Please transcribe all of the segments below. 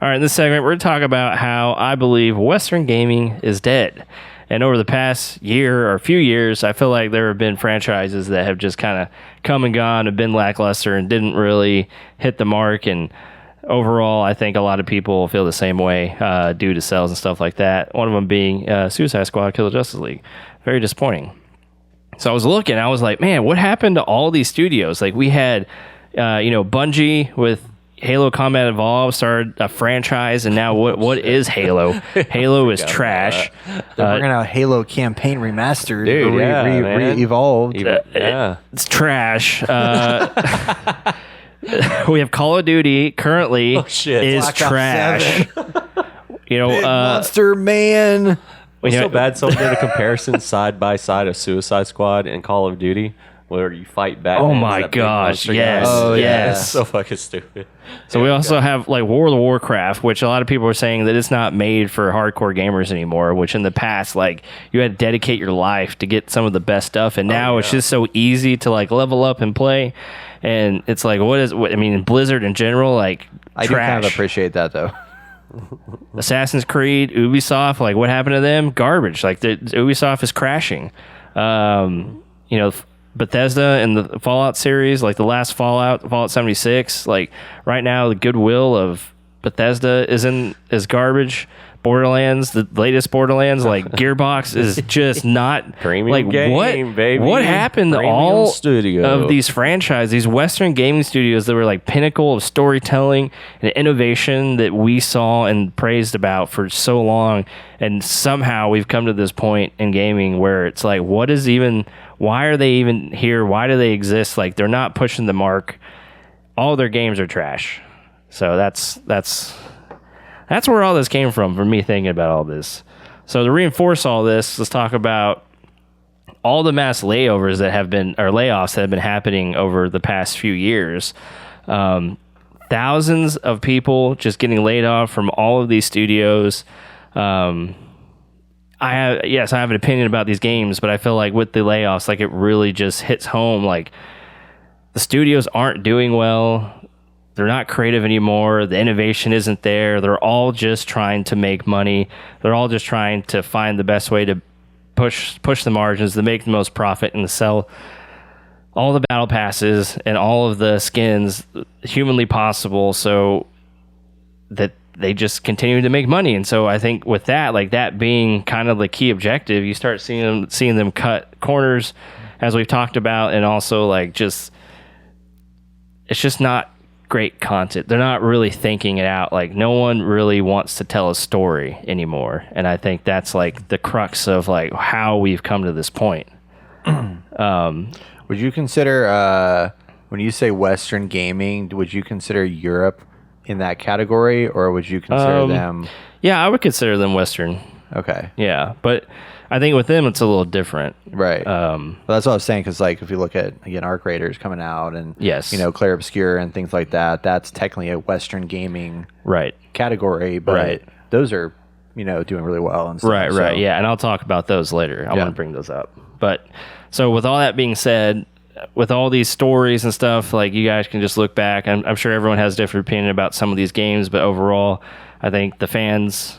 All right, in this segment, we're going to talk about how I believe Western gaming is dead. And over the past year or few years, I feel like there have been franchises that have just kind of come and gone, have been lackluster, and didn't really hit the mark. And overall, I think a lot of people feel the same way due to sales and stuff like that. One of them being Suicide Squad, Kill the Justice League. Very disappointing. So I was looking, I was like, man, what happened to all these studios? Like we had, Bungie with Halo Combat Evolved started a franchise, and now what is Halo? Halo is trash. They're bringing out Halo Campaign Remastered, Dude, re-evolved. It's trash. We have Call of Duty currently is Black Ops trash. Monster Man. It's so bad. Someone did a comparison side by side of Suicide Squad and Call of Duty, where you fight back. Oh my gosh! Yes. Oh yes. It's so fucking stupid. So we also have like World of Warcraft, which a lot of people are saying that it's not made for hardcore gamers anymore. Which in the past, like you had to dedicate your life to get some of the best stuff, and now it's just so easy to like level up and play. And it's like, Blizzard in general, like I do kind of appreciate that though. Assassin's Creed, Ubisoft, like what happened to them? Garbage. Like Ubisoft is crashing. Bethesda and the Fallout series, like the last Fallout 76, like right now the goodwill of Bethesda is garbage. Borderlands, the latest Borderlands, like Gearbox is just not Premium like game, baby. What happened to Premium all studio. of these franchises, these Western gaming studios that were like pinnacle of storytelling and innovation that we saw and praised about for so long, and somehow we've come to this point in gaming where it's like, why are they even here? Why do they exist? Like they're not pushing the mark. All their games are trash. So that's where all this came from for me thinking about all this. So to reinforce all this, let's talk about all the mass layoffs that have been happening over the past few years. Thousands of people just getting laid off from all of these studios. I have an opinion about these games, but I feel like with the layoffs, like it really just hits home. Like the studios aren't doing well. They're not creative anymore. The innovation isn't there. They're all just trying to make money. They're all just trying to find the best way to push the margins, to make the most profit, and to sell all the battle passes and all of the skins humanly possible so that they just continue to make money. And so I think with that, like that being kind of the key objective, you start seeing them cut corners, as we've talked about, and also like it's just not great content. They're not really thinking it out. Like no one really wants to tell a story anymore, and I think that's like the crux of like how we've come to this point. Would you consider when you say Western gaming, would you consider Europe in that category, or would you consider them? Yeah, I would consider them Western. Okay. Yeah, but I think with them it's a little different. Right. Well, that's what I was saying, because like if you look at again Arc Raiders coming out and yes, Clair Obscur and things like that, that's technically a Western gaming category, but those are doing really well and stuff. Right. Yeah, and I'll talk about those later. I want to bring those up. But so with all that being said, with all these stories and stuff, like you guys can just look back. I'm sure everyone has a different opinion about some of these games, but overall, I think the fans,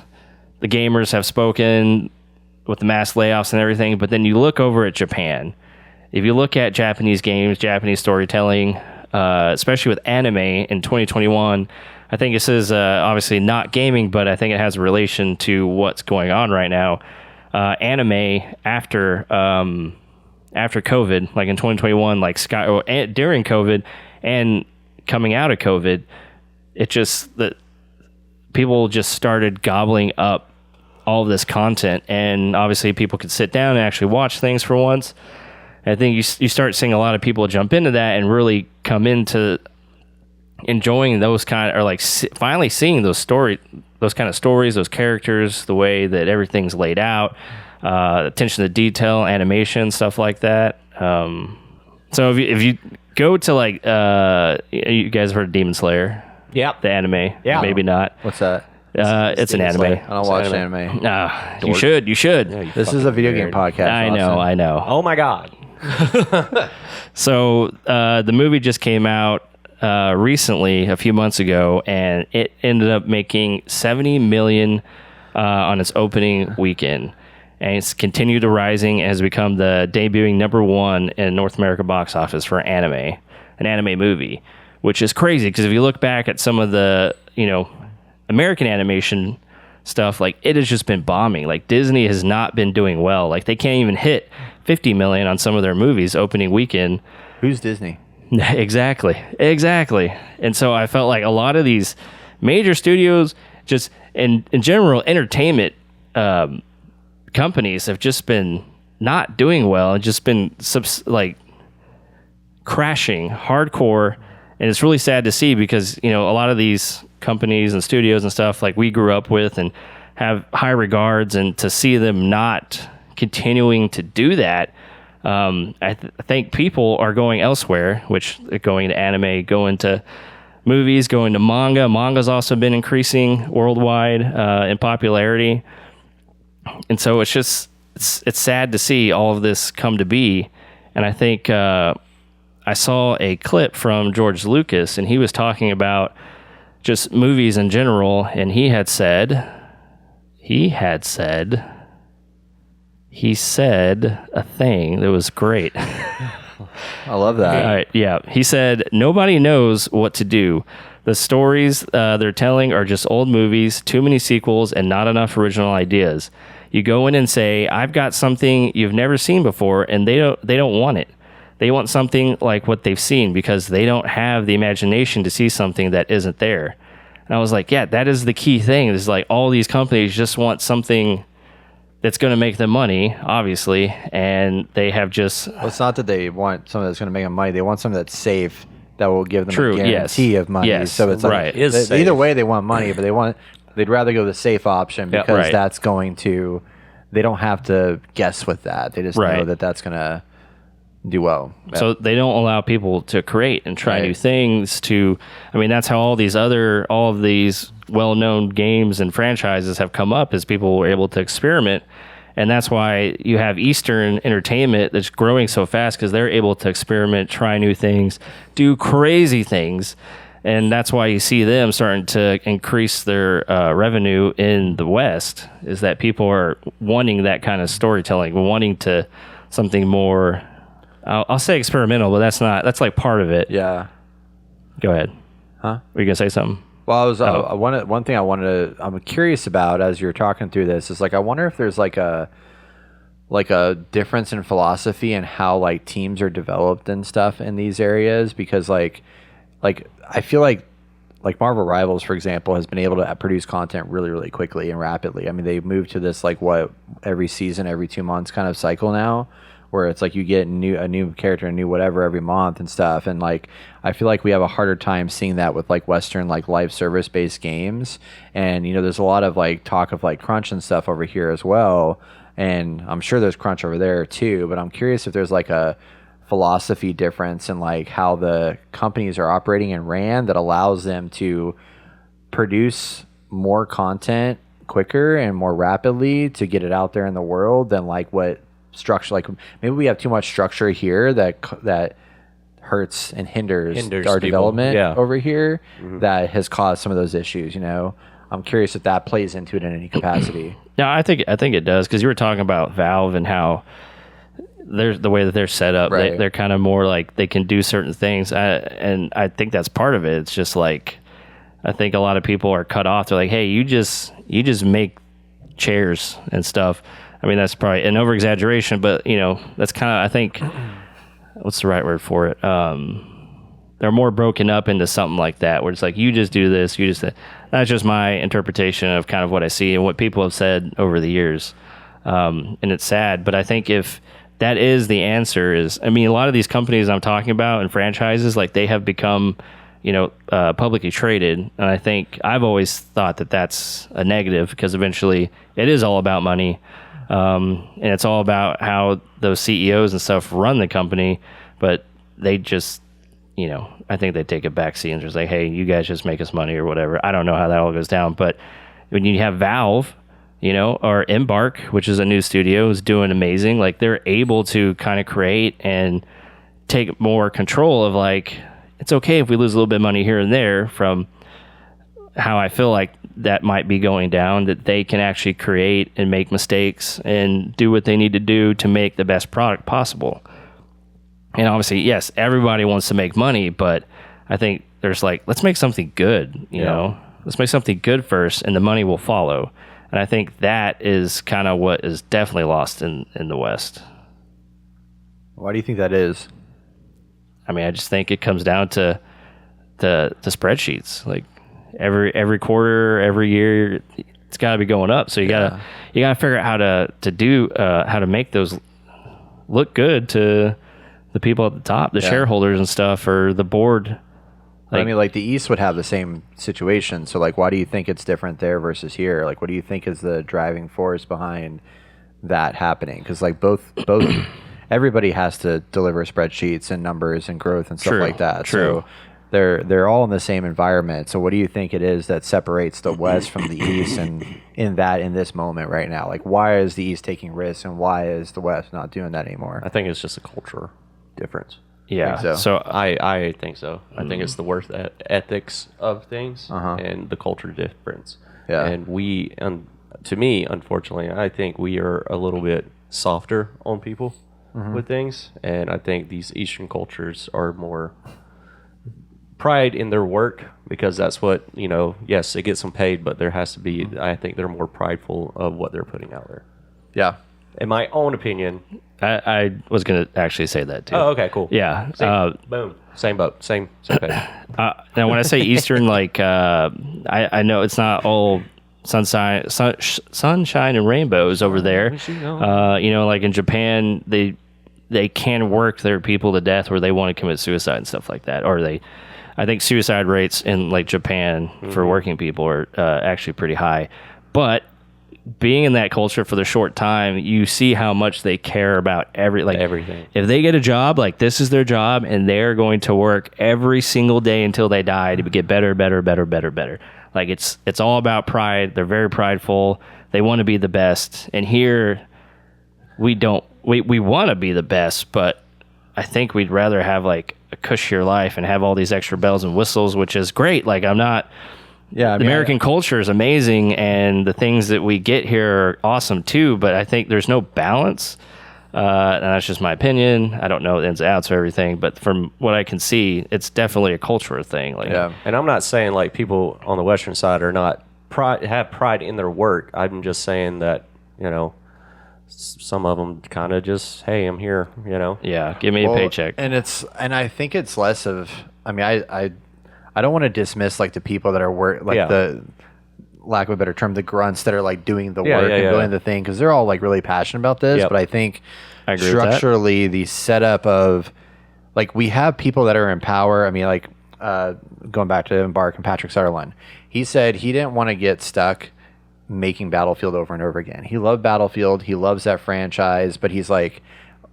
the gamers have spoken with the mass layoffs and everything. But then you look over at Japan. If you look at Japanese games, Japanese storytelling, especially with anime in 2021, I think this is obviously not gaming, but I think it has a relation to what's going on right now. Anime after COVID, like in 2021, like during COVID and coming out of COVID, it just that people just started gobbling up all of this content, and obviously people could sit down and actually watch things for once. And I think you start seeing a lot of people jump into that and really come into enjoying those kind of, or like finally seeing those kind of stories, those characters, the way that everything's laid out, attention to detail, animation, stuff like that. So if you go to like, you guys have heard of Demon Slayer? Yep. The anime? Yeah. Maybe not. What's that? It's an anime. I don't watch anime. You should. Yeah, This is a video game podcast. I know. Oh my god. So the movie just came out recently, a few months ago, and it ended up making $70 million on its opening weekend. And it's continued to rising and has become the debuting number one in North America box office for an anime movie, which is crazy because if you look back at some of the, American animation stuff, like it has just been bombing. Like Disney has not been doing well. Like they can't even hit 50 million on some of their movies opening weekend. Who's Disney? Exactly. And so I felt like a lot of these major studios, just in general, entertainment companies have just been not doing well and just been crashing hardcore. And it's really sad to see because, a lot of these companies and studios and stuff like we grew up with and have high regards, and to see them not continuing to do that, I think people are going elsewhere, which going to anime, going to movies, going to manga. Manga's also been increasing worldwide in popularity. And so it's sad to see all of this come to be. And I think I saw a clip from George Lucas, and he was talking about just movies in general, and he said a thing that was great. I love that. All right, yeah. He said, nobody knows what to do. The stories they're telling are just old movies, too many sequels, and not enough original ideas. You go in and say, I've got something you've never seen before, and they don't want it. They want something like what they've seen because they don't have the imagination to see something that isn't there. And I was like, yeah, that is the key thing. Is like all these companies just want something that's going to make them money, obviously, and they have just... Well, it's not that they want something that's going to make them money. They want something that's safe, that will give them a guarantee of money. Yes, so it's like, either way they want money, but they'd rather go the safe option because that's going to... They don't have to guess with that. They just know that that's going to do well. So they don't allow people to create and try new things. That's how all of these well-known games and franchises have come up, is people were able to experiment. And that's why you have Eastern entertainment that's growing so fast, because they're able to experiment, try new things, do crazy things. And that's why you see them starting to increase their revenue in the West, is that people are wanting that kind of storytelling, wanting to something more, I'll say experimental, but that's like part of it. Yeah. Go ahead. Huh? Were you going to say something? Well, one thing I'm curious about as you're talking through this is like, I wonder if there's like a difference in philosophy and how like teams are developed and stuff in these areas, because like I feel like Marvel Rivals, for example, has been able to produce content really, really quickly and rapidly. I mean, they've moved to this every season, every 2 months kind of cycle now, where it's like you get a new character, a new whatever every month and stuff. And like, I feel like we have a harder time seeing that with like Western, like live service based games. And, there's a lot of like talk of like crunch and stuff over here as well. And I'm sure there's crunch over there too, but I'm curious if there's like a philosophy difference in like how the companies are operating and ran that allows them to produce more content quicker and more rapidly to get it out there in the world than like what structure, like maybe we have too much structure here that hurts and hinders our development over here, that has caused some of those issues. I'm curious if that plays into it in any capacity. Yeah, I think it does, because you were talking about Valve and how the way that they're set up, they're kind of more like they can do certain things, and I think that's part of it. It's just like, I think a lot of people are cut off. They're like, hey, you just make chairs and stuff. I mean, that's probably an over exaggeration, but that's kind of, I think, what's the right word for it? They're more broken up into something like that, where it's like, you just do this, that's just my interpretation of kind of what I see and what people have said over the years. And it's sad, but I think if that is the answer, a lot of these companies I'm talking about and franchises, like they have become, publicly traded. And I think I've always thought that that's a negative, because eventually it is all about money. And it's all about how those CEOs and stuff run the company, but they just, I think they take a backseat and just like, hey, you guys just make us money or whatever. I don't know how that all goes down, but when you have Valve, or Embark, which is a new studio, is doing amazing. Like they're able to kind of create and take more control of like, it's okay if we lose a little bit of money here and there from how I feel like that might be going down, that they can actually create and make mistakes and do what they need to do to make the best product possible. And obviously, yes, everybody wants to make money, but I think there's like, let's make something good, you know? Let's make something good first, and the money will follow. And I think that is kind of what is definitely lost in the West. Why do you think that is? I mean, I just think it comes down to the spreadsheets. Like every quarter, every year, it's got to be going up. So you gotta figure out how to make those look good to the people at the top, the shareholders and stuff, or the board. I mean, like the East would have the same situation. So, like, why do you think it's different there versus here? Like, what do you think is the driving force behind that happening? Because, like, both everybody has to deliver spreadsheets and numbers and growth and stuff like that. True. So they're all in the same environment. So, what do you think it is that separates the West from the East, and in this moment right now? Like, why is the East taking risks, and why is the West not doing that anymore? I think it's just a culture difference. Yeah. So I think so. I think it's the worth ethics of things and the culture difference. Yeah. And to me, unfortunately, I think we are a little bit softer on people with things. And I think these Eastern cultures are more pride in their work, because that's what, yes, it gets them paid, but there has to be, I think they're more prideful of what they're putting out there. Yeah. In my own opinion. I was going to actually say that too. Oh, okay, cool. Yeah. Boom. Same boat. Same page. Now, when I say Eastern, like, I know it's not all sunshine and rainbows over there. Like in Japan, they can work their people to death where they want to commit suicide and stuff like that. Or I think suicide rates in like Japan for working people are actually pretty high. But being in that culture for the short time, you see how much they care about everything. If they get a job, like this is their job, and they're going to work every single day until they die to get better. Like it's all about pride. They're very prideful. They want to be the best. And here we don't. We want to be the best, but I think we'd rather have like a cushier life and have all these extra bells and whistles, which is great. Like I'm not. Yeah, I mean, American culture is amazing, and the things that we get here are awesome too. But I think there's no balance, and that's just my opinion. I don't know the ins and outs of everything, but from what I can see, it's definitely a cultural thing. Like, and I'm not saying like people on the Western side are not have pride in their work. I'm just saying that some of them kind of just, hey, I'm here. Yeah, give me a paycheck. And I think it's less of. I mean, I don't want to dismiss like the people that are the lack of a better term, the grunts that are like doing the work and doing the thing, because they're all like really passionate about this. But I think structurally the setup of like we have people that are in power. I mean, like going back to Embark and Patrick Sutherland, he said he didn't want to get stuck making Battlefield over and over again. He loved Battlefield. He loves that franchise, but he's like,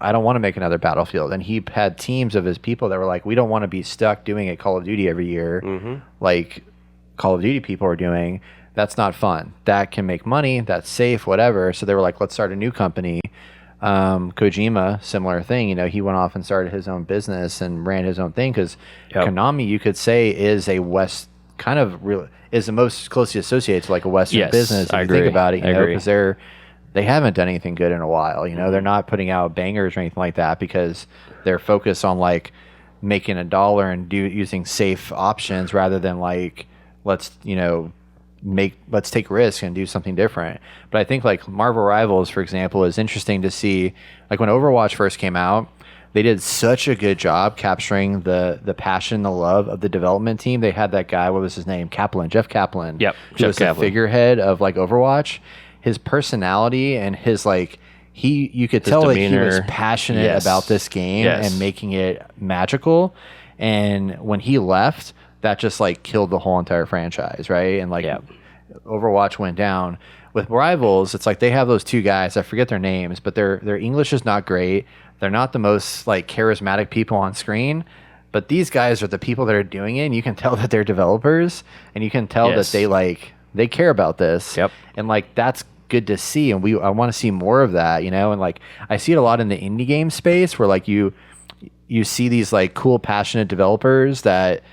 I don't want to make another Battlefield. And he had teams of his people that were like, we don't want to be stuck doing a Call of Duty every year like Call of Duty people are doing. That's not fun. That can make money. That's safe, whatever. So they were like, let's start a new company. Kojima, similar thing. He went off and started his own business and ran his own thing, because Konami, you could say, is a West kind of real, is the most closely associated to like a Western business. If you think about it, because they haven't done anything good in a while. They're not putting out bangers or anything like that, because they're focused on like making $1 and using safe options rather than like let's take risks and do something different. But I think like Marvel Rivals, for example, is interesting to see. Like when Overwatch first came out, they did such a good job capturing the passion, the love of the development team. They had that guy, what was his name? Jeff Kaplan. Yep, who was the figurehead of like Overwatch. His personality and his like you could tell that he was passionate about this game and making it magical. And when he left, that just like killed the whole entire franchise, right? And like Overwatch went down. With Rivals, it's like they have those two guys, I forget their names, but their English is not great. They're not the most like charismatic people on screen, but these guys are the people that are doing it, and you can tell that they're developers, and you can tell that they care about this. And like that's good to see, and I want to see more of that, and like I see it a lot in the indie game space where like you you see these like cool, passionate developers that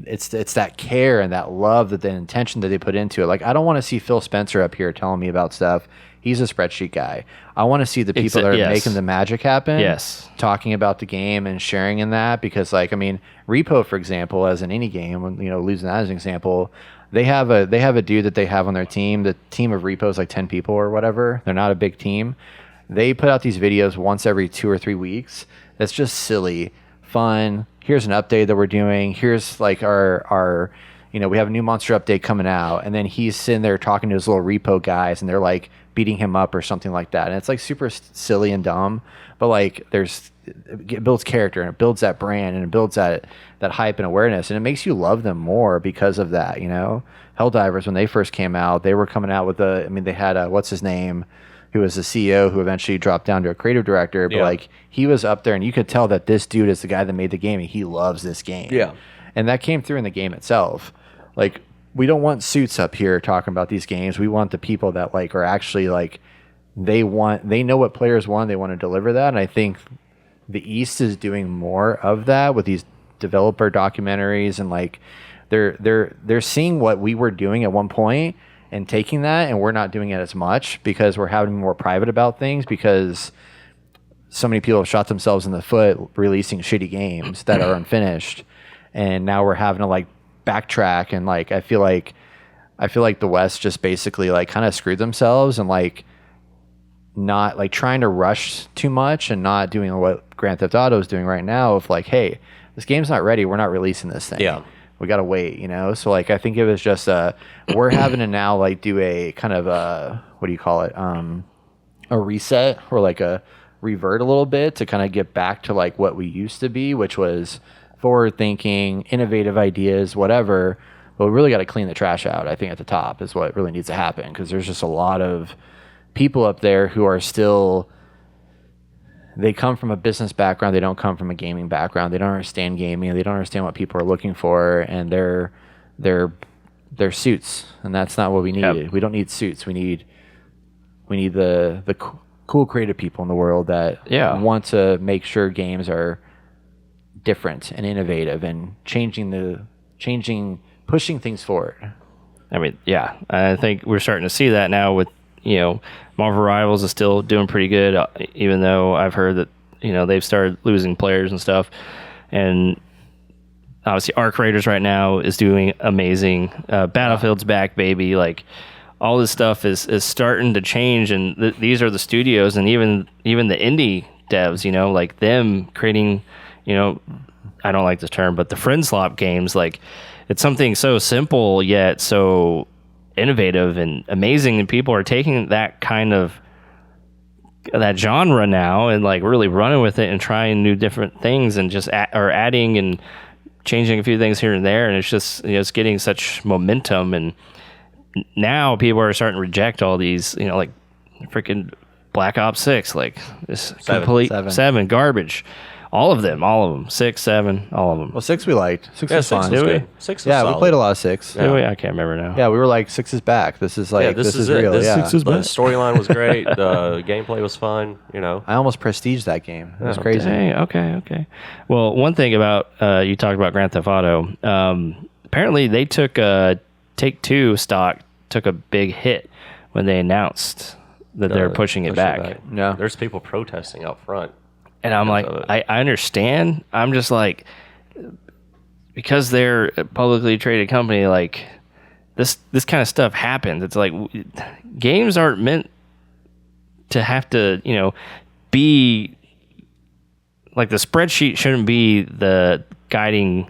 it's that care and that love, that the intention that they put into it. Like, I don't want to see Phil Spencer up here telling me about stuff. He's a spreadsheet guy. I want to see the people that are making the magic happen. Yes. Talking about the game and sharing in that, because like, I mean, Repo, for example, as in any game, you know, losing that as an example, they have a dude that they have on their team. The team of Repo is like 10 people or whatever. They're not a big team. They put out these videos once every 2 or 3 weeks. That's just silly, fun. Here's an update that we're doing. Here's like our you know, we have a new monster update coming out, and then he's sitting there talking to his little Repo guys, and they're like beating him up or something like that. And it's like super silly and dumb, but like it builds character, and it builds that brand, and it builds that hype and awareness, and it makes you love them more because of that. You know, Helldivers, when they first came out, they were coming out with they had what's his name, who was the CEO, who eventually dropped down to a creative director, but like he was up there, and you could tell that this dude is the guy that made the game, and he loves this game. Yeah. And that came through in the game itself. Like, we don't want suits up here talking about these games. We want the people that like are actually like, they know what players want. They want to deliver that. And I think the East is doing more of that with these developer documentaries, and like they're seeing what we were doing at one point and taking that, and we're not doing it as much because we're having more private about things, because so many people have shot themselves in the foot releasing shitty games that are unfinished, and now we're having to like backtrack. And like I feel like the West just basically like kind of screwed themselves, and like not like trying to rush too much, and not doing what Grand Theft Auto is doing right now of like, hey, this game's not ready, we're not releasing this thing. Yeah. We gotta wait, you know? So like I think it was just we're having to now like do a kind of what do you call it? A reset, or like a revert a little bit to kind of get back to like what we used to be, which was forward thinking, innovative ideas, whatever. But we really got to clean the trash out, I think, at the top is what really needs to happen, because there's just a lot of people up there who are still, they come from a business background, they don't come from a gaming background, they don't understand gaming, they don't understand what people are looking for, and they're suits, and that's not what we need. Yep. We don't need suits. We need the cool creative people in the world that want to make sure games are different and innovative and pushing things forward. I mean, yeah, I think we're starting to see that now with, you know, Marvel Rivals is still doing pretty good, even though I've heard that, you know, they've started losing players and stuff. And obviously Arc Raiders right now is doing amazing. Battlefield's back, baby. Like, all this stuff is starting to change, and these are the studios, and even the indie devs, you know, like them creating, you know, I don't like this term, but the friend slop games, like, it's something so simple yet so innovative and amazing, and people are taking that kind of that genre now and like really running with it and trying new different things, and just adding and changing a few things here and there, and it's just, you know, it's getting such momentum. And now people are starting to reject all these, you know, like freaking Black Ops 6, like this complete seven garbage. All of them. 6, 7, all of them. Well, 6 we liked. 6 was fun. Good. 6 was Yeah, solid. we played a lot of 6. Yeah. I can't remember now. Yeah, we were like, 6 is back. This is like, this is real. This yeah. 6 is back. The storyline was great. The gameplay was fun. You know, I almost prestiged that game. It was crazy. Dang, okay. Well, one thing about you talked about Grand Theft Auto. Apparently, they took Take-Two stock took a big hit when they announced that they're pushing it back. Yeah, there's people protesting out front. And I'm like, I understand. I'm just like, because they're a publicly traded company, like this kind of stuff happens. It's like games aren't meant to have to, you know, be like, the spreadsheet shouldn't be the guiding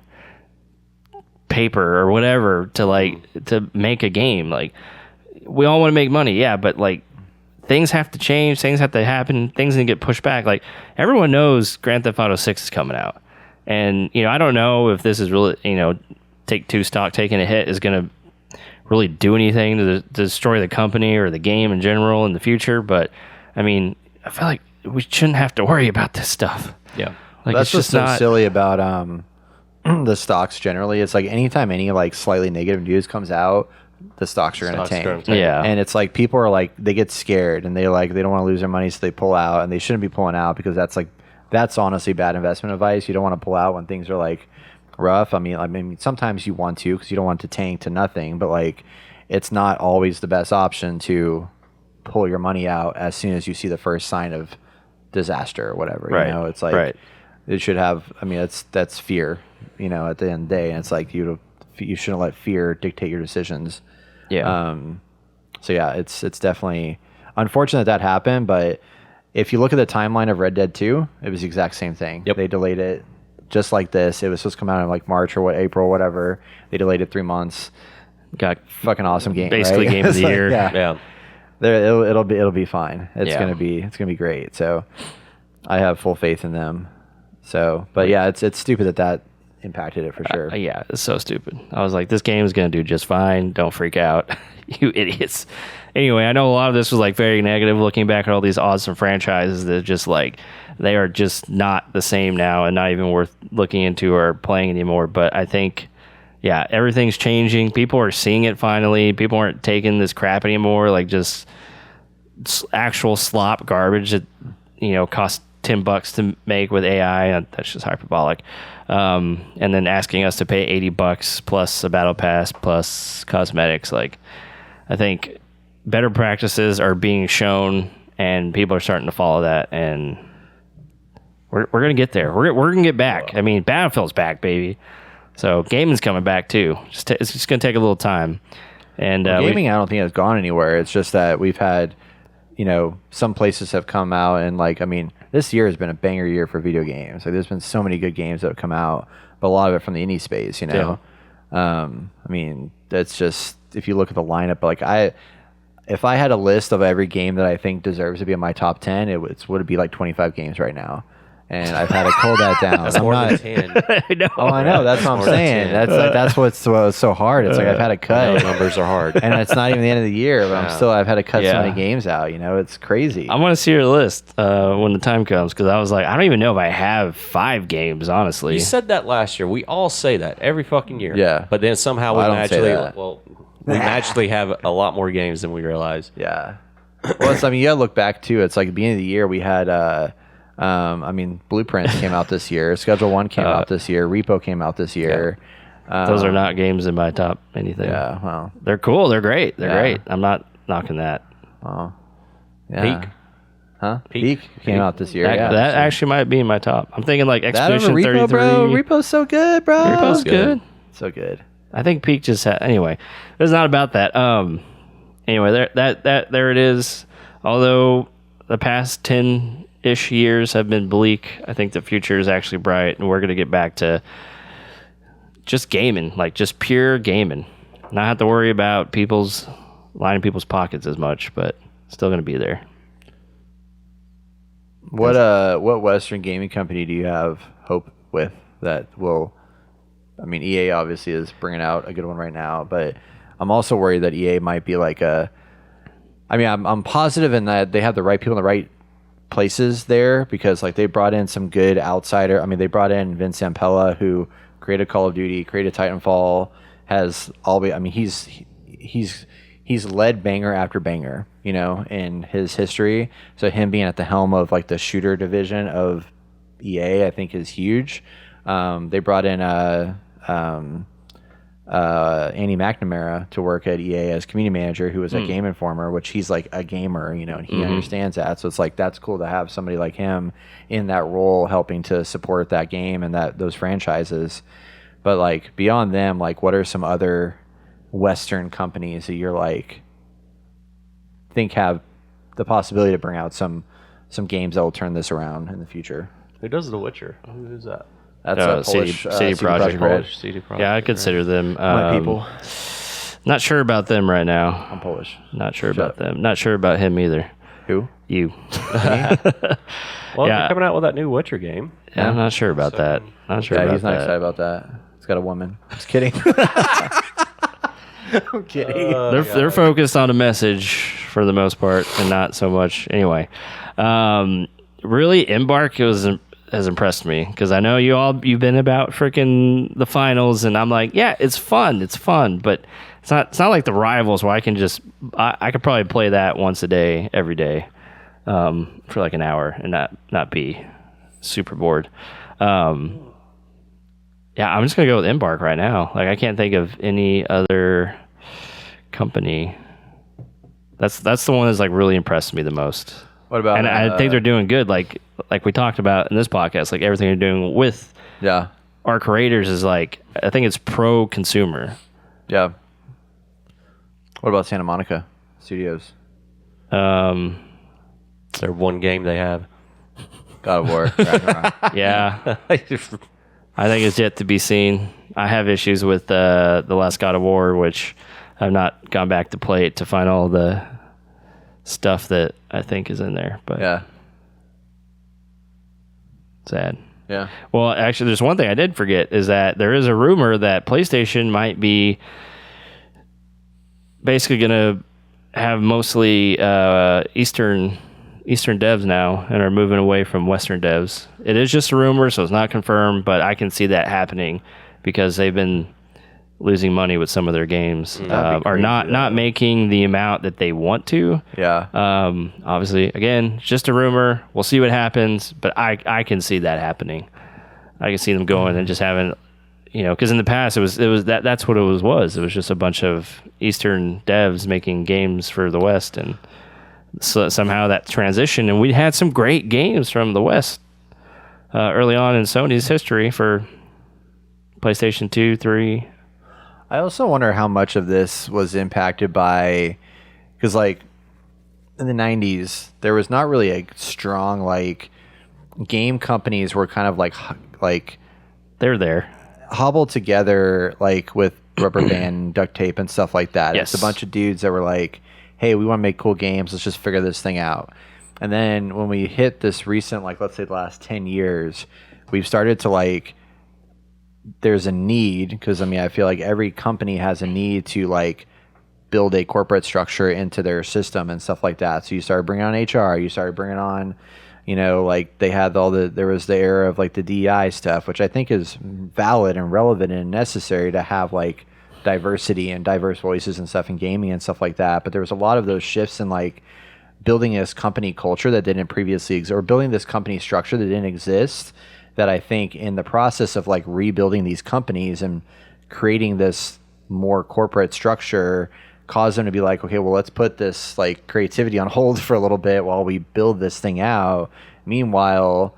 paper or whatever to make a game. Like, we all want to make money, yeah, but like, things have to change, things have to happen, things need to get pushed back. Like, everyone knows Grand Theft Auto 6 is coming out. And, you know, I don't know if this is really, you know, Take-Two stock taking a hit is going to really do anything to destroy the company or the game in general in the future. But, I mean, I feel like we shouldn't have to worry about this stuff. Yeah. Like, that's what's so silly about the stocks generally. It's like anytime any like slightly negative news comes out, the stocks are going to tank. Yeah. And it's like people are like, they get scared and they don't want to lose their money, so they pull out, and they shouldn't be pulling out because that's like that's honestly bad investment advice. You don't want to pull out when things are like rough. I mean, sometimes you want to because you don't want to tank to nothing, but like it's not always the best option to pull your money out as soon as you see the first sign of disaster or whatever. Right. You know, it's like it should have. I mean, that's fear. You know, at the end of the day, and it's like you shouldn't let fear dictate your decisions. Yeah. So yeah, it's definitely unfortunate that happened, but if you look at the timeline of Red Dead 2, it was the exact same thing. Yep. They delayed it just like this. It was supposed to come out in like March or April, whatever. They delayed it 3 months. Got Fucking awesome game. basically right? game of the year. Yeah. It'll be fine. It's Yeah. gonna be great. So I have full faith in them. So, but yeah, it's stupid that impacted it for sure. Yeah, it's so stupid. I was like, this game is going to do just fine. Don't freak out, you idiots. Anyway, I know a lot of this was like very negative looking back at all these awesome franchises that just like, they are just not the same now and not even worth looking into or playing anymore. But I think, yeah, everything's changing. People are seeing it finally. People aren't taking this crap anymore. Like just actual slop garbage that, costs $10 to make with AI. That's just hyperbolic. And then asking us to pay $80 plus a battle pass plus cosmetics. Like, I think better practices are being shown and people are starting to follow that. And we're going to get there. We're going to get back. I mean, Battlefield's back, baby. So gaming's coming back too. It's just going to take a little time. And gaming, I don't think has gone anywhere. It's just that we've had, some places have come out and like, I mean, this year has been a banger year for video games. Like there's been so many good games that have come out, but a lot of it from the indie space, Yeah. I mean, that's just, if you look at the lineup, like if I had a list of every game that I think deserves to be in my top 10, would be like 25 games right now. And I've had to cull that down. That's more than 10. I know. Oh, I know. That's what I'm saying. That's what's so hard. It's like I've had to cut. Those numbers are hard. And it's not even the end of the year, but I've had to cut so many games out. It's crazy. I want to see your list when the time comes because I was like, I don't even know if I have 5 games, honestly. You said that last year. We all say that every fucking year. Yeah. But then somehow I don't say that. we magically have a lot more games than we realize. Yeah. Well, you gotta look back too. It's like at the beginning of the year we had. Blueprints came out this year. Schedule 1 came out this year. Repo came out this year. Those are not games in my top anything. Yeah, well, They're cool. They're great. They're great. I'm not knocking that. well, yeah. Peak. Huh? Peak came out this year. That actually might be in my top. I'm thinking like that over Expedition Repo, 33. bro. Repo's so good, bro. Repo's good. So good. I think Peak just had. Anyway, it's not about that. Anyway, there it is. Although the past 10-ish years have been bleak, I think the future is actually bright, and we're going to get back to just gaming, like just pure gaming. Not have to worry about lining people's pockets as much, but still going to be there. What Western gaming company do you have hope with that will? I mean, EA obviously is bringing out a good one right now, but I'm also worried that EA might be like I'm positive in that they have the right people in the right places there because like they brought in some good outsider. I mean, they brought in Vince Zampella, who created Call of Duty, created Titanfall, he's led banger after banger, in his history. So him being at the helm of like the shooter division of EA, I think is huge. They brought in Andy McNamara to work at EA as community manager, who was a Game Informer, which he's like a gamer, and he understands that. So it's like that's cool to have somebody like him in that role, helping to support that game and those franchises. But like beyond them, like what are some other Western companies that you're like think have the possibility to bring out some games that will turn this around in the future? Who does The Witcher? Who is that? That's a Polish CD Projekt Red. CD Projekt. Yeah, I consider them. My people. Not sure about them right now. I'm Polish. Not sure about them. Not sure about him either. Who? You. Well, Yeah. they're coming out with that new Witcher game. Yeah, I'm not sure about that. Not sure Yeah, about he's not that. excited about that. It's got a woman. Just kidding. I'm kidding. They're focused on a message for the most part, and not so much. Anyway, really, Embark has impressed me because I know you've been about freaking the finals, and I'm like, yeah, it's fun, but it's not like the Rivals where I can just I could probably play that once a day, every day, for like an hour and not be super bored. Yeah, I'm just gonna go with Embark right now. Like, I can't think of any other company. That's the one that's like really impressed me the most. What about? And I think they're doing good. Like we talked about in this podcast, like everything they're doing with our creators is like, I think it's pro consumer. Yeah. What about Santa Monica Studios? Their one game they have. God of War. Ragnarok. Yeah. I think it's yet to be seen. I have issues with the last God of War, which I've not gone back to play it to find all the stuff that I think is in there. But Yeah. sad. Yeah. Well, actually, there's one thing I did forget is that there is a rumor that PlayStation might be basically going to have mostly Eastern devs now and are moving away from Western devs. It is just a rumor, so it's not confirmed, but I can see that happening because they've been losing money with some of their games, or not making the amount that they want to. Yeah. Obviously, again, it's just a rumor. We'll see what happens, but I can see that happening. I can see them going and just having, because in the past it was that's what it was. It was just a bunch of Eastern devs making games for the West, and so somehow that transition, and we had some great games from the West early on in Sony's history for PlayStation 2, 3. I also wonder how much of this was impacted by, because like in the 90s, there was not really a strong like game companies were kind of like They're there. hobbled together like with rubber band duct tape and stuff like that. Yes. It's a bunch of dudes that were like, hey, we want to make cool games. Let's just figure this thing out. And then when we hit this recent, like let's say the last 10 years, we've started to like, there's a need, because I mean, I feel like every company has a need to like build a corporate structure into their system and stuff like that. So you started bringing on HR, you started bringing on, like they had there was the era of like the DEI stuff, which I think is valid and relevant and necessary to have like diversity and diverse voices and stuff in gaming and stuff like that. But there was a lot of those shifts in like building this company culture that didn't previously exist, or building this company structure that didn't exist, that I think in the process of like rebuilding these companies and creating this more corporate structure caused them to be like, okay, well, let's put this like creativity on hold for a little bit while we build this thing out. Meanwhile,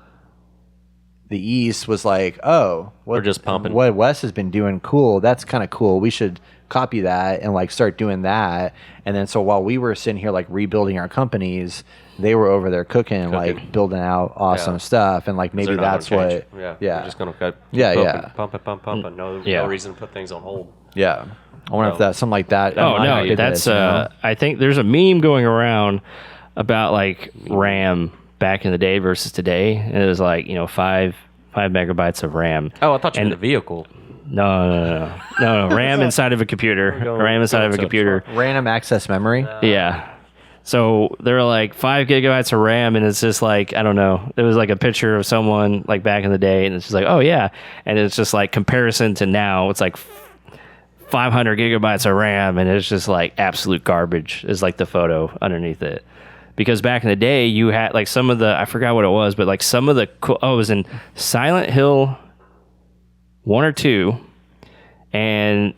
the East was like, oh, we're just pumping. What West has been doing, cool. That's kind of cool. We should copy that and like start doing that. And then so while we were sitting here like rebuilding our companies, they were over there cooking. Like building out awesome stuff, and like maybe that's what. We're just gonna pump it. No reason to put things on hold. Yeah, I wonder if that's something like that. Oh no, that's I think there's a meme going around about like RAM back in the day versus today, and it was like 5 megabytes of RAM. Oh, I thought you meant the vehicle. No. RAM inside of a computer. RAM inside of a computer. Random access memory. Yeah. So there were like 5 gigabytes of RAM, and it's just like, I don't know. It was like a picture of someone like back in the day, and it's just like, oh yeah. And it's just like comparison to now, it's like 500 gigabytes of RAM, and it's just like absolute garbage is like the photo underneath it. Because back in the day, you had like some of the, I forgot what it was, but like some of the, it was in Silent Hill 1 or 2, and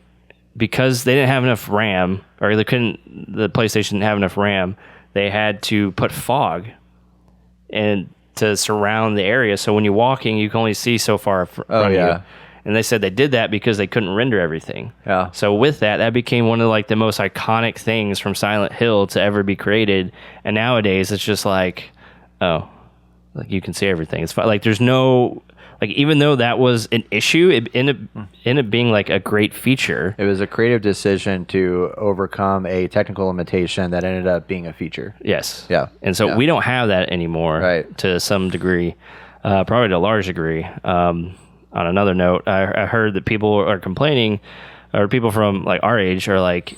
because they didn't have enough RAM, or the PlayStation didn't have enough RAM, they had to put fog and to surround the area. So when you're walking, you can only see so far from you. And they said they did that because they couldn't render everything. Yeah. So with that became one of like the most iconic things from Silent Hill to ever be created. And nowadays it's just like, oh, like you can see everything. It's like there's no. Like, even though that was an issue, it ended up being like a great feature. It was a creative decision to overcome a technical limitation that ended up being a feature. Yes. Yeah. And so we don't have that anymore, right, to some degree, probably to a large degree. On another note, I heard that people are complaining, or people from like our age are like,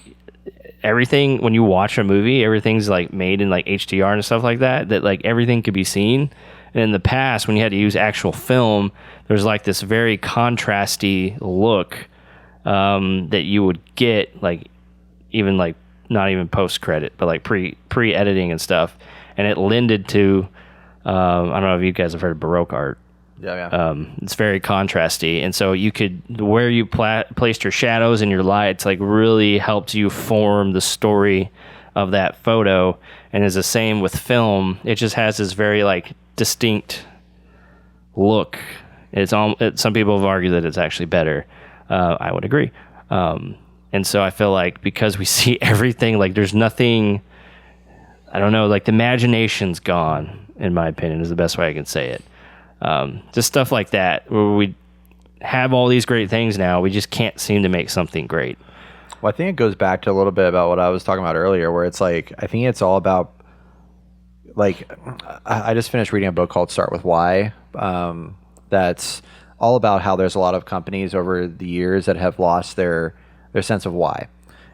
everything, when you watch a movie, everything's like made in like HDR and stuff like that like everything could be seen. And in the past, when you had to use actual film, there's like this very contrasty look that you would get, like even like not even post credit, but like pre editing and stuff, and it lended to I don't know if you guys have heard of Baroque art. Yeah. It's very contrasty, and so you could where you placed your shadows and your lights like really helped you form the story of that photo. And it's the same with film. It just has this very like distinct look. Some people have argued that it's actually better. I would agree. And so I feel like because we see everything, like there's nothing, I don't know, like the imagination's gone, in my opinion, is the best way I can say it. Just stuff like that, where we have all these great things now, we just can't seem to make something great. Well, I think it goes back to a little bit about what I was talking about earlier, where it's like, I think it's all about, like, I just finished reading a book called Start With Why. That's all about how there's a lot of companies over the years that have lost their sense of why.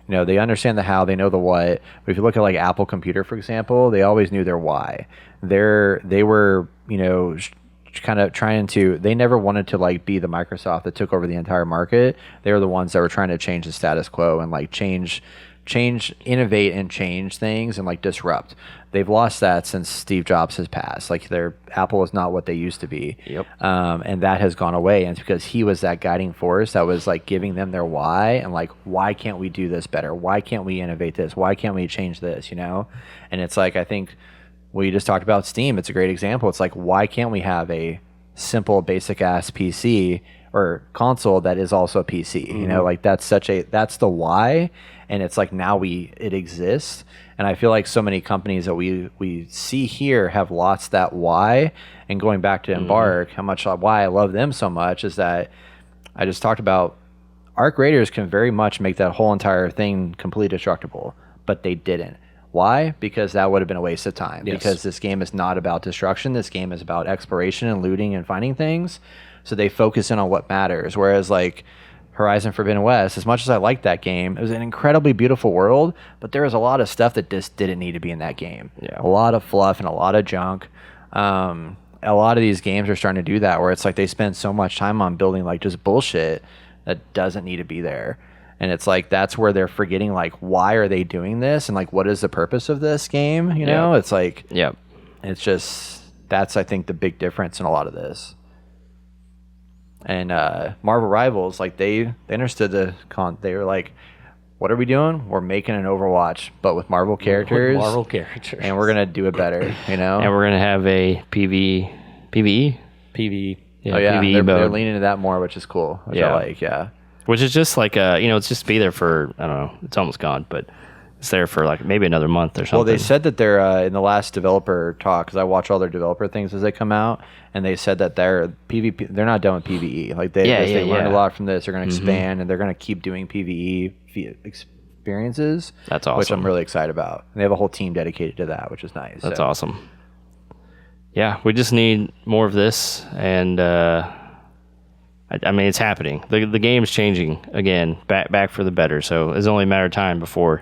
You know, they understand the how, they know the what. But if you look at like Apple Computer, for example, they always knew their why. They were, you know, kind of trying to, they never wanted to like be the Microsoft that took over the entire market. They were the ones that were trying to change the status quo and like change, innovate and change things and like disrupt. They've lost that since Steve Jobs has passed. Like Apple is not what they used to be. Yep. And that has gone away. And it's because he was that guiding force that was like giving them their why and like, why can't we do this better? Why can't we innovate this? Why can't we change this? You know? And it's like, I think we just talked about Steam. It's a great example. It's like, why can't we have a simple, basic ass PC or console that is also a PC? You know, like that's the why. And it's like now it exists. And I feel like so many companies that we see here have lost that why. And going back to Embark, how much why I love them so much is that I just talked about Arc Raiders can very much make that whole entire thing completely destructible, but they didn't. Why? Because that would have been a waste of time. Yes. Because this game is not about destruction. This game is about exploration and looting and finding things. So they focus in on what matters. Whereas like Horizon Forbidden West, as much as I liked that game, it was an incredibly beautiful world, but there was a lot of stuff that just didn't need to be in that game. Yeah. A lot of fluff and a lot of junk. A lot of these games are starting to do that, where it's like they spend so much time on building like just bullshit that doesn't need to be there. And it's like that's where they're forgetting like why are they doing this and like what is the purpose of this game? You know, it's like it's just that's I think the big difference in a lot of this. And Marvel Rivals, like they understood they were like, what are we doing? We're making an Overwatch, but with Marvel characters. And we're gonna do it better, you know. And we're gonna have a PvE. Yeah, PvE they're mode. leaning into that more, which is cool. Which I like, Which is just like it's just be there for I don't know. It's almost gone, but it's there for like maybe another month or something. Well, they said that they're in the last developer talk, because I watch all their developer things as they come out, and they said that they're not done with PvE. Like they learned a lot from this. They're going to expand and they're going to keep doing PvE experiences. That's awesome. Which I'm really excited about. And they have a whole team dedicated to that, which is nice. That's awesome. Yeah, we just need more of this, and I mean it's happening. The game's changing again, back for the better. So it's only a matter of time before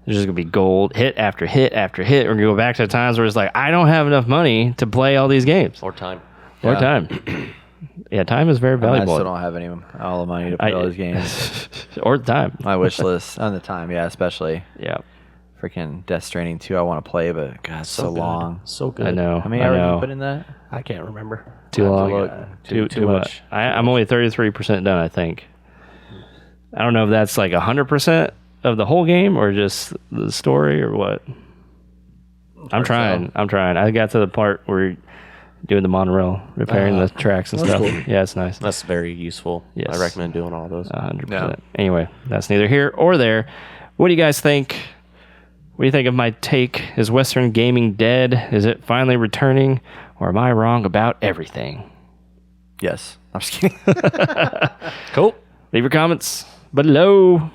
there's just gonna be gold hit after hit after hit. We're gonna go back to the times where it's like I don't have enough money to play all these games Or time. Yeah, time is very valuable. I still don't have all the money to play all these games. Or the time. My wish list on the time, especially. Yeah. Freaking Death Stranding 2 I want to play, but God, it's so long. So good. I know. How many hours did you put in that? I can't remember. Too long. Too much. I'm only 33% done, I think. I don't know if that's like 100% of the whole game or just the story or what. I'm trying. I got to the part where you're doing the monorail, repairing the tracks and stuff. Cool. Yeah, it's nice. That's very useful. Yes. I recommend doing all those. 100%. Yeah. Anyway, that's neither here or there. What do you guys think? What do you think of my take? Is Western gaming dead? Is it finally returning? Or am I wrong about everything? Yes. I'm just kidding. Cool. Leave your comments below.